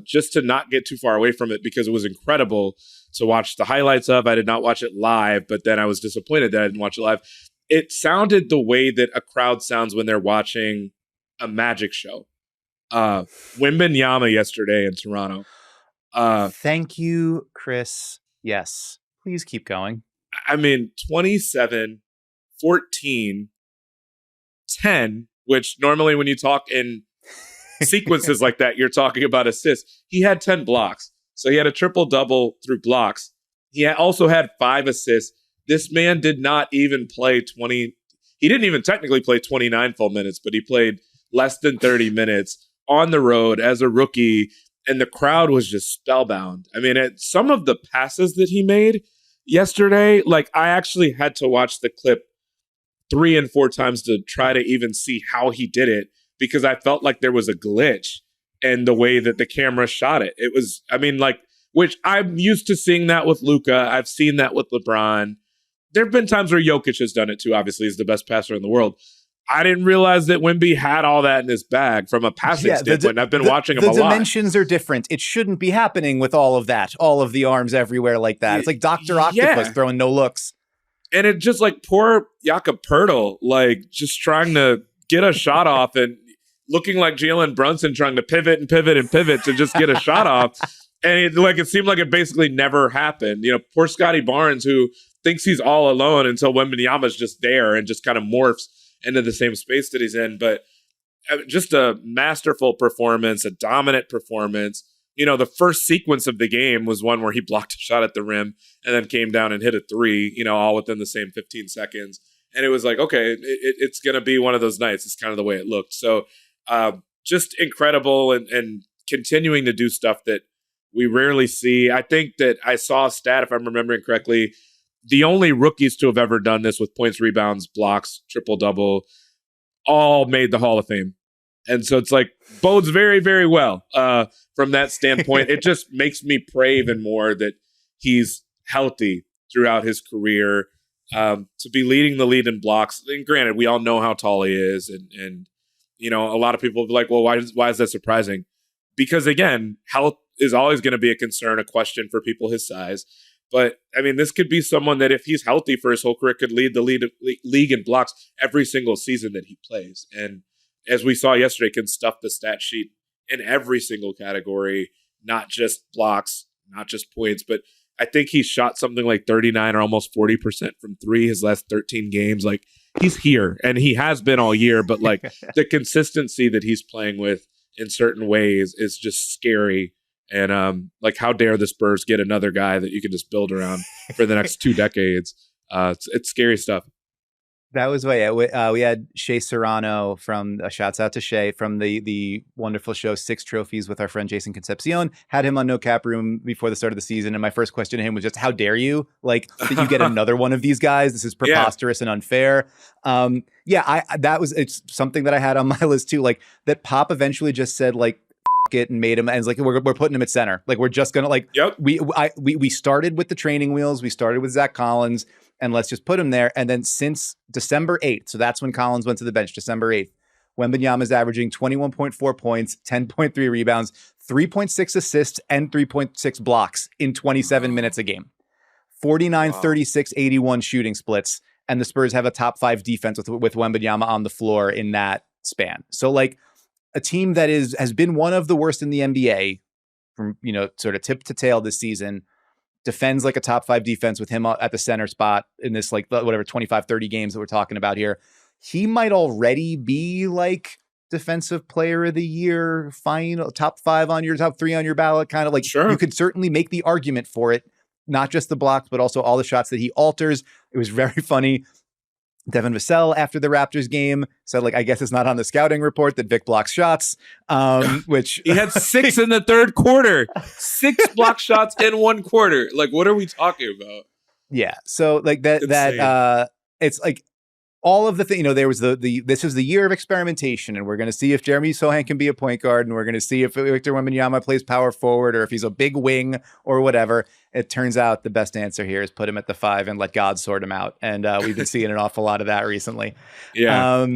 just to not get too far away from it because it was incredible to watch the highlights of. I did not watch it live, but then I was disappointed that I didn't watch it live. It sounded the way that a crowd sounds when they're watching a magic show. Wembanyama yesterday in Toronto. Thank you, Chris. Yes. Please keep going. I mean, 27, 14, 10, which normally when you talk in sequences like that, you're talking about assists. He had 10 blocks. So he had a triple-double through blocks. He also had 5 assists. This man did not even play 20. He didn't even technically play 29 full minutes, but he played less than 30 minutes on the road as a rookie. And the crowd was just spellbound. I mean, some of the passes that he made yesterday, like I actually had to watch the clip 3 and 4 times to try to even see how he did it, because I felt like there was a glitch in the way that the camera shot it. It was, I mean, like, which I'm used to seeing that with Luka. I've seen that with LeBron. There have been times where Jokic has done it too. Obviously, he's the best passer in the world. I didn't realize that Wemby had all that in his bag from a passing standpoint. I've been watching him a lot. The dimensions are different. It shouldn't be happening with all of that, all of the arms everywhere like that. It's like Dr. Octopus throwing no looks. And it just like poor Jakob Poeltl, like just trying to get a shot off and looking like Jalen Brunson trying to pivot and pivot and pivot to just get a shot off. And it seemed like it basically never happened. You know, poor Scotty Barnes, who thinks he's all alone until Wembanyama's just there and just kind of morphs into the same space that he's in. But just a masterful performance, a dominant performance. You know, the first sequence of the game was one where he blocked a shot at the rim and then came down and hit a 3, you know, all within the same 15 seconds. And it was like, okay, it's going to be one of those nights. It's kind of the way it looked. So just incredible and continuing to do stuff that we rarely see. I think that I saw a stat, if I'm remembering correctly, the only rookies to have ever done this with points, rebounds, blocks, triple-double, all made the Hall of Fame. And so it's like, bodes very, very well from that standpoint. It just makes me pray even more that he's healthy throughout his career, to be leading the lead in blocks. And granted, we all know how tall he is. And you know, a lot of people will be like, well, why is that surprising? Because, again, health is always going to be a concern, a question for people his size. But, I mean, this could be someone that if he's healthy for his whole career could lead the league in blocks every single season that he plays. And as we saw yesterday, can stuff the stat sheet in every single category, not just blocks, not just points. But I think he shot something like 39 or almost 40% from 3 his last 13 games. Like, he's here, and he has been all year. But, like, the consistency that he's playing with in certain ways is just scary. And like, how dare the Spurs get another guy that you can just build around for the next 2 decades? It's scary stuff. That was we had Shea Serrano from shouts out to Shea from the wonderful show 6 Trophies with our friend Jason Concepcion. Had him on No Cap Room before the start of the season, and my first question to him was just, "How dare you? Like, that you get another one of these guys? This is preposterous and unfair." It's something that I had on my list too. Like, that Pop eventually just said, like, it, and made him, and it's like, we're putting him at center. Like, we're just gonna, like, we started with the training wheels, we started with Zach Collins, and let's just put him there. And then since December 8th, so that's when Collins went to the bench, December 8th, Wembanyama is averaging 21.4 points, 10.3 rebounds, 3.6 assists, and 3.6 blocks in 27 minutes a game. 49, 36, 81 shooting splits. And the Spurs have a top 5 defense with Wembanyama on the floor in that span. So, like, a team that has been one of the worst in the NBA from, you know, sort of tip to tail this season, defends like a top 5 defense with him at the center spot in this, like, whatever, 25, 30 games that we're talking about here. He might already be like defensive player of the year, final top 5 on your top 3 on your ballot, kind of like. Sure. You could certainly make the argument for it, not just the blocks, but also all the shots that he alters. It was very funny. Devin Vassell, after the Raptors game, said, like, I guess it's not on the scouting report that Vic blocks shots, which he had 6 in the third quarter, 6 block shots in 1 quarter. Like, what are we talking about? Yeah. So, like, it's like all of the thing, you know, there was this is the year of experimentation, and we're going to see if Jeremy Sohan can be a point guard, and we're going to see if Victor Wembanyama plays power forward, or if he's a big wing or whatever. It turns out the best answer here is put him at the 5 and let God sort him out. And we've been seeing an awful lot of that recently. Yeah.